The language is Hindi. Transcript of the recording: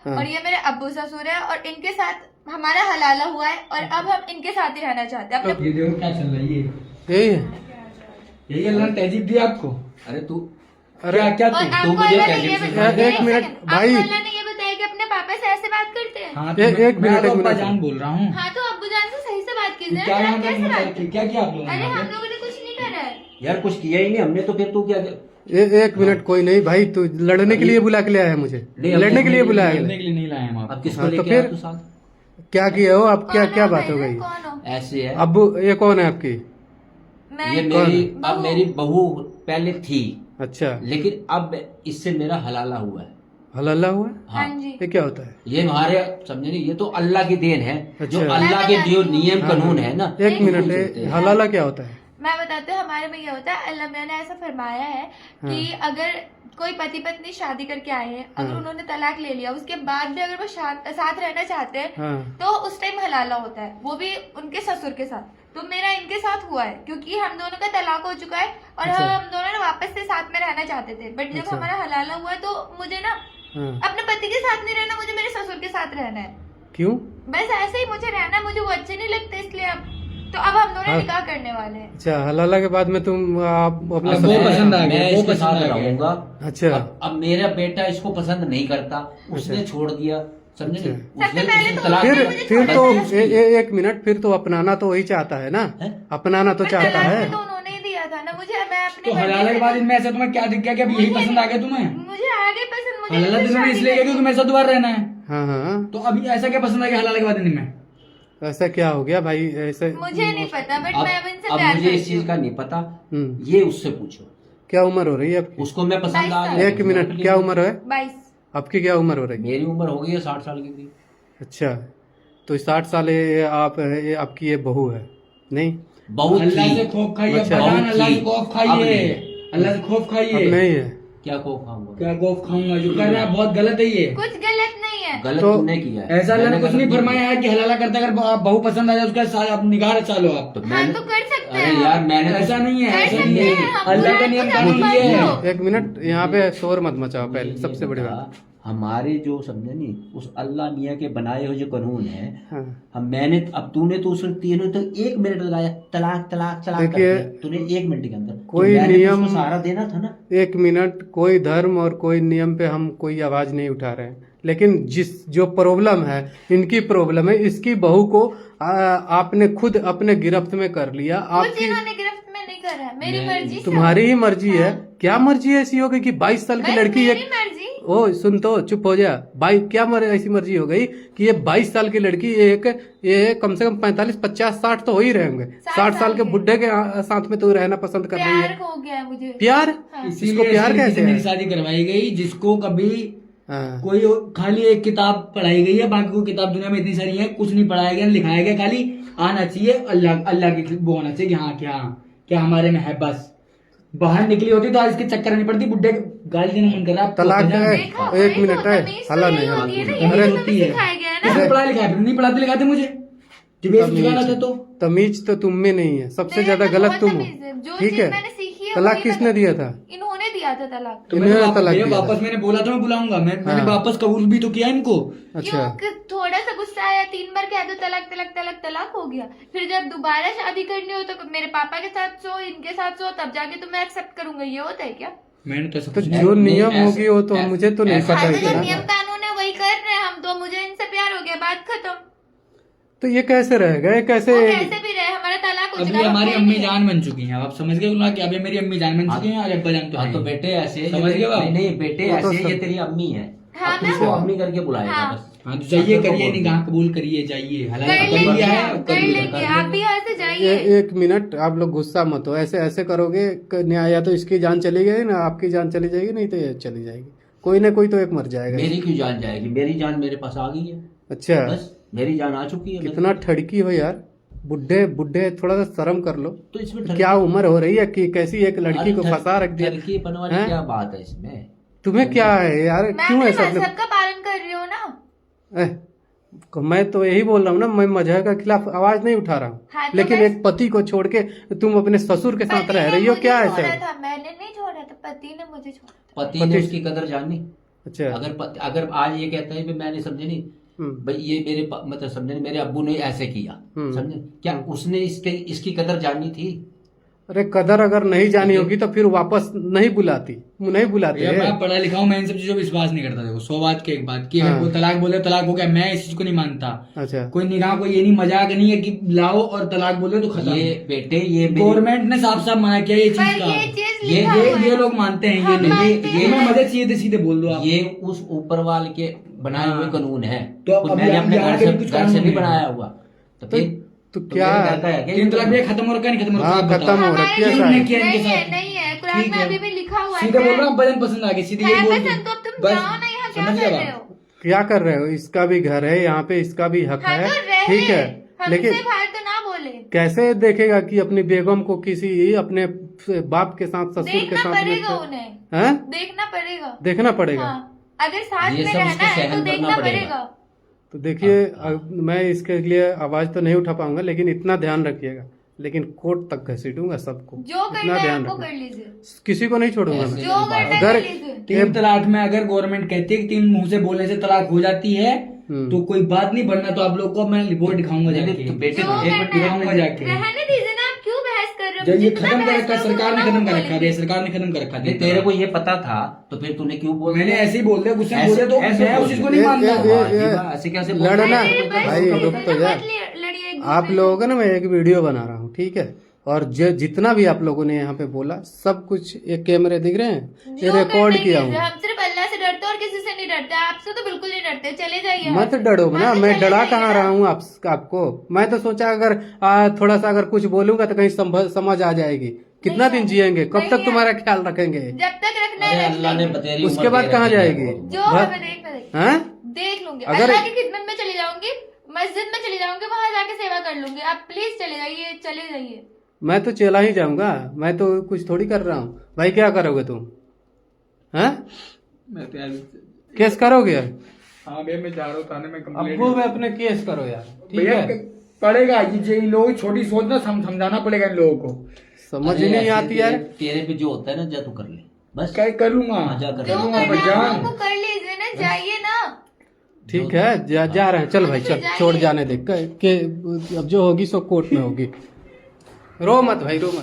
हाँ। और ये मेरे अब्बू ससुर है और इनके साथ हमारा हलाला हुआ है और अब हम इनके साथ ही रहना चाहते हैं अपने। ये देखो क्या चल रही है, यही है। यही अल्लाह ने तहजीब दी आपको। अरे तू अरे क्या और तू आपको मुझे अल्लाह ने तहजीब ये से बताया, एक मिनट, भाई। आपको अल्लाह ने ये बताया कि अपने पापा से ऐसे बात करते हैं। हाँ एक मिनट, एक मिनट। जान बोल रहा हूँ। हाँ तो अब्बू जान से सही से बात कीजिए क्या ना, यहाँ आप पे कैसे बात करते हैं? क्या किया आप लोगों अरे ने हम यहाँ पे? लोगों ने कुछ नहीं करा है। यार कुछ किया ही नहीं हमने, तो फिर तू क्या एक मिनट, कोई नहीं भाई, तू लड़ने के लिए बुला के ले आया मुझे, नहीं, लड़ने के लिए बुलाया लड़ने के लिए नहीं लाए हम अब आपको। किसको हाँ, तो लेके आया फिर? तू साथ? क्या किया हो अब? क्या कौन क्या हो बात हो भैया, गई? कौन हो? ऐसे है अब ये कौन है आपकी? मैं ये मेरी बहू। अब मेरी बहू पहले थी, अच्छा, लेकिन अब इससे मेरा हलाला हुआ है। हलाला हुआ है? हाँ जी। ये क्या होता है? ये हमारे समझे नहीं, ये तो अल्लाह की देन है। जो अच्छा। अल्लाह के जो नियम हाँ, कानून हाँ। है ना, एक मिनट, वो चलते हैं। हलाला क्या होता है? मैं बताती हूँ हमारे में ये होता है, अल्लाह मियां ने ऐसा फरमाया है कि अगर कोई पति पत्नी शादी करके आए हैं, अगर हाँ। उन्होंने तलाक ले लिया उसके बाद भी अगर वो साथ रहना चाहते हैं हाँ। तो उस टाइम हलाला होता है, वो भी उनके ससुर के साथ। तो मेरा इनके साथ हुआ है क्योंकि हम दोनों का तलाक हो चुका है और अच्छा। हम दोनों ने वापस से साथ में रहना चाहते थे, बट जब अच्छा। हमारा हलाला हुआ है तो मुझे ना हाँ। अपने पति के साथ नहीं रहना, मुझे मेरे ससुर के साथ रहना है। क्यों? बस ऐसे ही मुझे रहना है, मुझे वो अच्छे नहीं लगते इसलिए अब हम दोनों हाँ। निकाह करने वाले हैं। अच्छा, हलाला के बाद में तुम आप अपना अब वो मैं- पसंद आ गया, मैं वो इसके पसंद साथ आ गया। रहूंगा। अच्छा। अब मेरा बेटा इसको पसंद नहीं करता, उसने अच्छा। छोड़ दिया, समझे नहीं? अच्छा। उसने सबसे पहले उसने तो तलाक फिर दिया। मुझे फिर तो छोड़ना एक मिनट, फिर तो अपनाना तो वही चाहता है ना, है? अपनाना तो पर चाहता तलाक है। भी तो उन्होंने ही दिया था ना मुझे, मैं अपने तो मर्जी हलाला के से- बाद इनमें ऐसा तुम्हें क्या दिख गया कि अब यही मुझे पसंद आ गया तुम्हें? मुझे आगे पसंद, मुझे हलाला इनसे तो इन्होंने शादी इसलिए किया करनी क्योंकि मेरे साथ दोबारा रहना है। हाँ हाँ, तो अभी ऐसा क्या पसंद आ गया हलाला के बाद इनमें? ऐसा क्या हो गया भाई? ऐसे मुझे नहीं पता, बट मैं अब इनसे अब प्यार मुझे इस करती चीज हूँ। का नहीं पता, हम्म, ये उससे पूछो। क्या उम्र हो रही है आपकी? उसको मैं पसंद आ 22 गया। एक मिनट, क्या उम्र है 22। आपकी? क्या उम्र हो रही है? मेरी उम्र हो गई है 60 साल की थी। अच्छा, तो 60 साल ये आपकी ये बहू है नहीं? बहुत अल्लाह से थी। खौफ खाइए अच्छा। बजान, अल्लाह से बहुत खौफ थी। अब खाइए, नहीं। अल्लाह से खौफ अब खाइए। नहीं है? क्या को खाऊंगा? क्या खौफ खाऊंगा? जो कर रहा है बहुत गलत है ये। कुछ गलत नहीं है। गलत तो तूने किया है। ऐसा अल्लाह ने मैंने कुछ नहीं गलत फरमाया है कि हलाला करते अगर बहू पसंद आ जाए उसके साथ आप निगाह रचा लो आप। तो हाँ मैंने तो कर सकते अरे हैं। यार मैंने तो- ऐसा नहीं है, कर ऐसा सकते नहीं हैं, है। हम अल्लाह का बुरा नियम कुछ कानून नहीं ये है। मानते हो। एक मिनट, यहाँ पे शोर मत मचाओ पहले, सबसे बड़ी बात। हमारे जो समझे नहीं, उस अल्लाह मियाँ के बनाए हुए जो कानून है, हाँ। हम मैंने अब तूने तो उसमें तीनों तो 1 मिनट लगाया, तलाक तलाक तलाक कर देखिए, दिया तूने 1 मिनट के अंदर। कोई तो मैंने नियम- उसको सहारा देना था ना। एक मिनट, कोई धर्म और कोई नियम पे हम कोई आवाज नहीं उठा रहे हैं, लेकिन जो प्रॉब्लम है, इनकी प्रॉब्लम है, इसकी बहू को आपने खुद अपने गिरफ्त में कर लिया। कुछ आपकी इन्होंने गिरफ्त में नहीं करा है, मेरी मर्जी से। तुम्हारी ही मर्जी है। क्या मर्जी ऐसी हो गई कि 22 साल की बस लड़की मेरी एक मर्जी। ओ सुन तो, चुप हो जा। क्या ऐसी मर्जी हो गई कि ये 22 साल की लड़की ये कम से कम 45 50 60 तो हो ही रहे होंगे, 60 साल के बुढ़े के साथ में तो रहना पसंद कर रही प्यार है। हो गया है मुझे। प्यार? हाँ। इसको इसीलिए प्यार इस कैसे लड़की से मेरी है? शादी करवाई गई, जिसको कभी हाँ। कोई खाली एक किताब पढ़ाई गई है, बाकी कोई किताब दुनिया में इतनी सारी है, कुछ नहीं पढ़ाया गया, लिखाया गया, खाली आना चाहिए अल्लाह की वो होना चाहिए कि हाँ क्या हमारे में है। बस बाहर निकली होती तो आज इसके चक्कर नहीं पड़ती, बुढ़े गाली देने मन कर रहा है। तलाक आपको है। देखा, एक वही मिनट तो है, तमीज हल्ला तो नहीं, यही होती है ना, हल्ला यही नहीं तो होती है। सिखाया गया है इसको ना। पढ़ा लिखा है, नहीं पढ़ाते लिखाते मुझे जब ये सिखाना था तो। तमीज तो तुम में नहीं है, सबसे मेरे ज्यादा में गलत बहुत तुम तमीज है। हो। जो ठीक चीज है, मैंने सीखी है तलाक वही किसने मैं- दिया था? इन्होंने दिया था तलाक। तो इन्होंने तलाक मैंने दिया था। वापस मैंने बोला था मैं बुलाऊंगा, मैंने हाँ। वापस कबूल भी तो किया इनको। अच्छा, क्यों? थोड़ा सा गुस्सा आया, 3 बार कह दो तलाक तलाक तलाक तलाक हो गया। फिर जब दोबारा शादी करनी हो तो मेरे पापा के साथ सो, इनके साथ सो, तब जाके तो मैं एक्सेप्ट करूंगा। ये होता है क्या? मैंने तो ऐसा तो कुछ जो नहीं, नियम ऐसे- होगी वो तो ऐसे- मुझे तो नहीं ऐसे- पता हाँ, है तो जो ना। नियम कानून है वही कर रहे हैं हम, तो मुझे इनसे प्यार हो गया, बात खत्म। तो ये कैसे रहेगा? ये कैसे? वो कैसे भी रहे, हमारा तलाक हो अभी चुका है, हमारी कोई अम्मी नहीं है। जान बन चुकी हैं, आप समझ गए ना कि अभी मेरी अम्मी जान बन चुकी हैं और अब्बा जान तो हाँ तो हैं। बेटे ऐसे ये समझ तेरी- गए आप? नहीं नहीं बेटे वो तो ऐसे सब- ये तेरी अम्मी है। हाँ, अब मैं तुझको हूँ। अम्मी करके बुलाएगा हाँ। बस। हाँ तो जाइए, अब तो करिए बोल निगाह दिया। कबूल करिए, जाइए हलाल कर कर लेंगे लिया है, हम, अब कर कबूल लेंगे। आप भी यहाँ से जाइए। एक मिनट, आप लोग गुस्सा मत हो। ऐसे ऐसे करोगे या तो इसकी जान चली गई ना, आपकी जान चली जाएगी, नहीं तो ये चली जाएगी। कोई ना कोई तो एक मर जाएगा। मेरी क्यों जान जाएगी? मेरी जान मेरे पास आ गई है, अच्छा, बस मेरी जान आ चुकी है। कितना ठड़की हो यार। बुढ़े बुढ़े, थोड़ा सा शर्म कर लो। तो इसमें क्या उम्र हो रही है कि कैसी एक लड़की को फंसा रख दिया? लड़की बन वाली हैं? क्या बात है इसमें? तुम्हें क्या है यार? मैं क्यों अपने ऐसा? मजहब का पालन कर रही हूँ ना। मैं तो यही बोल रहा हूँ ना, मैं मजहब के खिलाफ आवाज नहीं उठा रहा हूँ। हाँ, तो लेकिन मैं- एक पति को छोड़ के तुम अपने ससुर के साथ पति रह ने रही हो, मुझे क्या छोड़ा ऐसा है? था, मैंने नहीं छोड़ा था, पति ने मुझे छोड़ा था। पति ने उसकी कदर जानी। अच्छा। अगर आज ये कहता है भी मैंने समझे नहीं भाई ये मतलब समझे नहीं मेरे अब्बू ने ऐसे किया, समझे क्या उसने इसकी कदर जाननी थी। अरे कदर अगर नहीं जानी होगी तो फिर वापस नहीं बुलाते भैया मैं पढ़ा लिखा हूँ, मैं इन सब चीजों पर विश्वास नहीं करता। देखो 100 बात की एक बात कि अगर कोई तलाक बोले तलाक हो गया, मैं इस चीज को नहीं मानता। अच्छा। कोई निगाह को ये नहीं, मजाक नहीं है कि लाओ और तलाक बोले तो खत्म। ये बेटे ये गवर्नमेंट ने साफ साफ मना किया ये चीज पर का। ये चीज लिखा हुआ है। ये लोग मानते हैं, ये हम नहीं। मानते ये हैं। मैं मदद सीधे सीधे बोल दो आप। ये उस ऊपर वाले के बनाए हुए कानून है, तो कुछ अब मैंने अपने यहाँ के भी कुछ घर से कानून नहीं है। बनाया हुआ। तो क्या मेरे घर का है क्या? 3 तलाक भी खत्म हो रखा है, नहीं खत्म हो रखा? हाँ, आप बताओ। खत्म हो रखी है हमारे शायद। किया इनके नहीं है, साथ। नहीं है, कुरान ठीक में है। अभी भी लिखा हुआ है। सीधे बोल रहा हूँ, भजन पसंद आ गई, सीधे ये है बोल पसंद, तो अब तुम बस। जाओ ना, यहाँ क्या समझ कर गया रहे बात? हो? क्या कर रहे हो? इसका भी घर है यहाँ पे, इसका भी हक हाँ है, तो रहे, ठीक है, लेकिन हमसे बाहर तो ना बोले। कैसे देखेगा कि अपनी बेगम को किसी अपने बाप के साथ, ससुर के देखना साथ पड़ेगा उन्हें, हैं? देखना पड़ेगा। देखना पड़ेगा। हाँ, अगर साथ ये में सब रहना इसको है सहन तो देखना करना पड़ेगा। पड़ेगा। तो देखिए मैं इसके लिए आवाज तो नहीं उठा पाऊंगा, लेकिन इतना ध्यान रखिएगा, लेकिन कोर्ट तक घसीटूंगा सबको। जो करना इतना है ध्यान आपको रखना, कर लीजिए, किसी को नहीं छोड़ूंगा मैं। जो करना है अगर कर लीजिए। 3 तलाक में अगर गवर्नमेंट कहती है कि 3 मुंह से बोलने से तलाक हो जाती है तो कोई बात नहीं, बनना तो आप लोग को मैं रिपोर्ट दिखाऊंगा जाके। तो बेटे जो एक मिनट करना है जाके। रहने दीजिए ना, आप क्यों बहस कर रहे हो? जब ये जितना खत्म कर बहस रखा, करोगे सरकार ने उतना खत्म कर वो रखा है, बोलेंगे। सरकार ने खत्म कर रखा नहीं, तेरे को ये पता था तो फिर तूने क्यों बोला? मैंने ऐसे ही बोल दिया, गुस्से में ऐसे- बोले तो ऐसे मैं बोल उस चीज को दिया। नहीं मानता। ऐसे कैसे बोल लड़ना रहा है? अरे बस, भाई, मत रुक तो जा। लड़िए एक आप दूसरे लोगों का ना मैं एक वीडियो बना रहा हूँ, ठीक है, और जितना भी आप लोगों ने यहाँ पे बोला सब कुछ ये कैमरे दिख रहे हैं, से। ये जो रिकॉर्ड करना किया ही हूँ। है, हम सिर्फ अल्लाह से डरते हैं और किसी से नहीं डरते। आपसे तो बिल्कुल नहीं डरते, चले जाइए। मत यहाँ से। डरो ना, हाँ, तो मैं चले डरा जाइए कहाँ ना। रहा हूँ आपको। मैं तो सोचा अगर थोड़ा सा अगर कुछ बोलूंगा तो कहीं समझ आ जाएगी। कितना दिन जिएंगे, कब तक तुम्हारा ख्याल रखेंगे? जब तक रखना अरे है रख अल्लाह ने लेंगे। बतेरी उसके उम्र बाद दे कहाँ रखी है। जाएगी? जो है मैं हैं? देख लूंगी। अगर- अल्लाह की खिदमत में चली जाऊंगी, मस्जिद में चली जाऊंगी, वहां जाके सेवा कर लूंगी। आप प्लीज चले जाइए, चले जाइए। मैं तो चला ही जाऊंगा, मैं तो कुछ थोड़ी कर रहा हूँ। भाई क्या करोगे तुम? हैं? मैं तो यार केस करोगे? हाँ भैया मैं जा रहा हूँ थाने में कंप्लेंट। अब्बू में अपने केस करो यार, ठीक भैया है। पड़ेगा ये लोग छोटी सोच ना समझाना पड़ेगा इन लोगों को। समझ अरे ही नहीं ऐसे आती यार। तेरे पे जो होता है ना, जा तू कर ले बस। क्या कर लूंगा? हाँ, जा कर जो ले। करना है बजान। आपको कर लीजिए ना, जाइए ना। ठीक है, जा रहे हैं, चल भाई चल, जाइए। छोड़ जाने दे के अब जो होगी सो कोर्ट में होगी। रो मत भाई, रो मत।